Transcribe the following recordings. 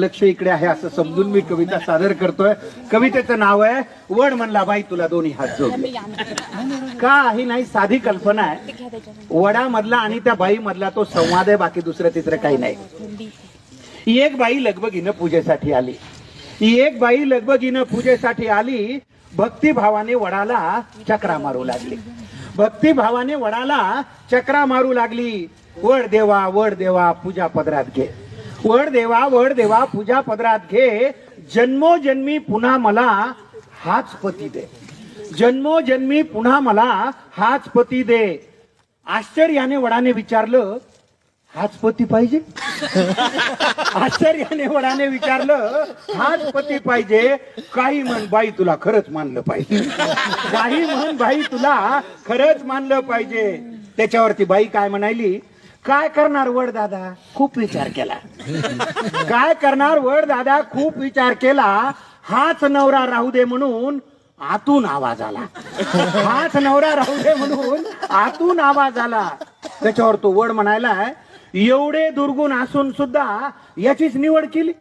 लक्ष इकडे आहे असं समजून मी कविता सादर करतोय. कवितेचं नाव आहे वड म्हणला बाई तुला दोन्ही हात जोडले. का ही नाही, साधी कल्पना आहे. वडामधला आणि त्या बाई मधला तो संवाद आहे, बाकी दुसरं तिसरं काही नाही. एक बाई लगबगीनं पूजेसाठी आली. एक बाई लगबगीनं पूजेसाठी आली. भक्तिभावाने वडाला चक्रा मारू लागली. भक्तिभावाने वडाला चक्रा मारू लागली. वड देवा पूजा पदरात घे. वड देवा पूजा पदरात घे. जन्मोजन्मी पुन्हा मला हाच पती दे. जन्मोजन्मी पुन्हा मला हाच पती दे. आश्चर्याने वडाने विचारलं, हाच पती पाहिजे? आश्चर्याने वडाने विचारलं, हाच पती पाहिजे? काही म्हण बाई तुला खरंच मानलं पाहिजे. काही म्हण बाई तुला खरंच मानलं पाहिजे. त्याच्यावरती बाई काय म्हणाली, काय करणार वड दादा, खूप विचार केला. काय करणार वड दादा, खूप विचार केला. हाच नवरा राहू दे म्हणून आतून आवाज आला. हाच नवरा राहू दे म्हणून आतून आवाज आला. त्याच्यावर तो वड म्हणायला, एवढे दुर्गुण असून सुद्धा याचीच निवड केली.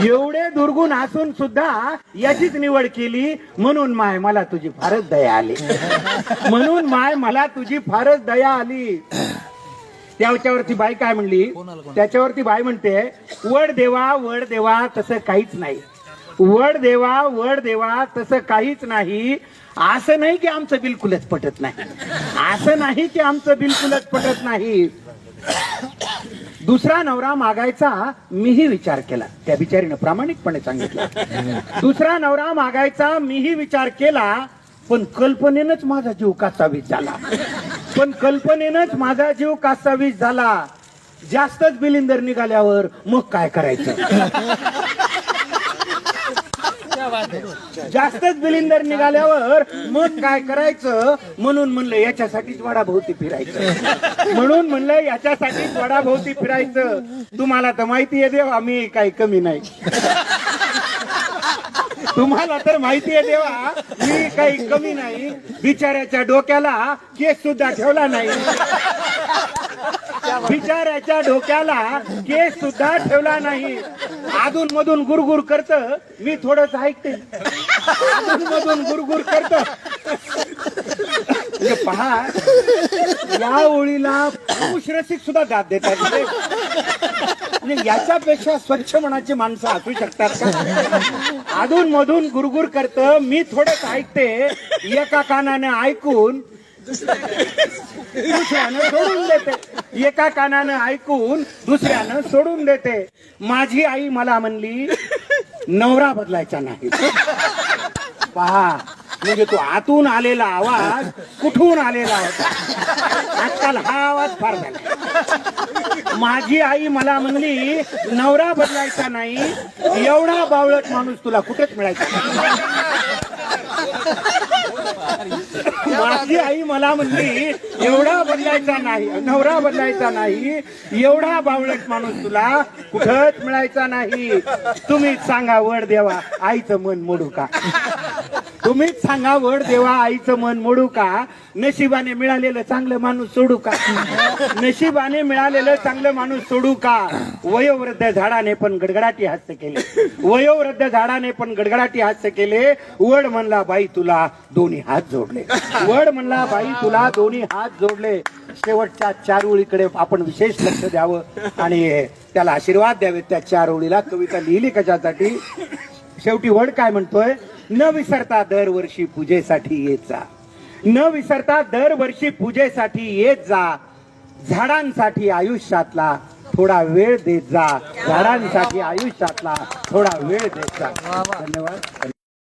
एवढे दुर्गुण असून सुद्धा याचीच निवड केली. म्हणून माय मला तुझी फारच दया आली. म्हणून माय मला तुझी फारच दया आली. त्याच्यावरती बाई काय म्हणली, त्याच्यावरती बाई म्हणते, वड देवा तसं काहीच नाही. वड देवा तसं काहीच नाही. असं नाही की आमचं बिलकुलच पटत नाही. असं नाही की आमचं बिलकुलच पटत नाही. दुसरा नवरा मागायचा मीही विचार केला. त्या बिचारीनं प्रामाणिकपणे सांगितलं. दुसरा नवरा मागायचा मीही विचार केला, पण कल्पनेनंच माझा जीव कासावीस झाला. पण कल्पनेनंच माझा जीव कासावीस झाला. जास्तच बिलिंदर निघाल्यावर मग काय करायचं? जास्तच बिलिंदर निघाल्यावर मग काय करायचं? म्हणून म्हणलं याच्यासाठीच वडाभोवती फिरायचं. म्हणून म्हणलं याच्यासाठीच वडाभोवती फिरायचं. तुम्हाला तर माहिती आहे देवा, मी काही कमी नाही. तुम्हाला तर माहिती आहे देवा, मी काही कमी नाही. बिचाऱ्याच्या डोक्याला केस सुद्धा ठेवला नाही. बिचाऱ्याच्या डोक्याला केस सुद्धा ठेवला नाही. अधून मधून गुरगुर करत, मी थोडंच ऐकते. अधून मधून गुरगुर करत. पहा, या ओळीला पुरुष रसिक सुद्धा दाद देतात. याच्यापेक्षा स्वच्छ मनाची माणसं असू शकतात का? अधून मधून गुरगुर करत, मी थोडंच ऐकते. एका कानाने ऐकून दुसऱ्यानं सोडून देते. एका कानानं ऐकून दुसऱ्यानं सोडून देते. माझी आई मला म्हणली, नवरा बदलायचा नाही. पहा, म्हणजे तो आतून आलेला आवाज कुठून आलेला होता. आजकाल हा आवाज फार झाला. माझी आई मला म्हणली, नवरा बदलायचा नाही. एवढा बावळट माणूस तुला कुठेच मिळायचा. माझी आई मला म्हणली, एवढा बदलायचा नाही, नवरा बदलायचा नाही. एवढा बावळट माणूस तुला कुठंच मिळायचा नाही. तुम्हीच सांगा वड देवा, आईचं मन मोडू का? तुम्हीच सांगा वड देवा, आईचं मन मोडू का? नशिबाने मिळालेलं चांगलं माणूस सोडू का? नशिबाने मिळालेलं चांगलं माणूस सोडू का? वयोवृद्ध झाडाने पण गडगडाटी हास्य केले. वयोवृद्ध झाडाने पण गडगडाटी हास्य केले. वड म्हणला बाई तुला दोन्ही हात जोडले. वड म्हणला बाई तुला दोन्ही हात जोडले. शेवटच्या 4 ओळीकडे आपण विशेष लक्ष द्यावं आणि त्याला आशीर्वाद द्यावे. त्या 4 ओळीला कविता लिहिली कशासाठी? शेवटी वड काय म्हणतोय, न विसरता दरवर्षी पूजेसाठी येत जा. न विसरता दरवर्षी पूजेसाठी येत जा. झाडांसाठी आयुष्यातला थोडा वेळ देत जा. झाडांसाठी आयुष्यातला थोडा वेळ देत जा. धन्यवाद.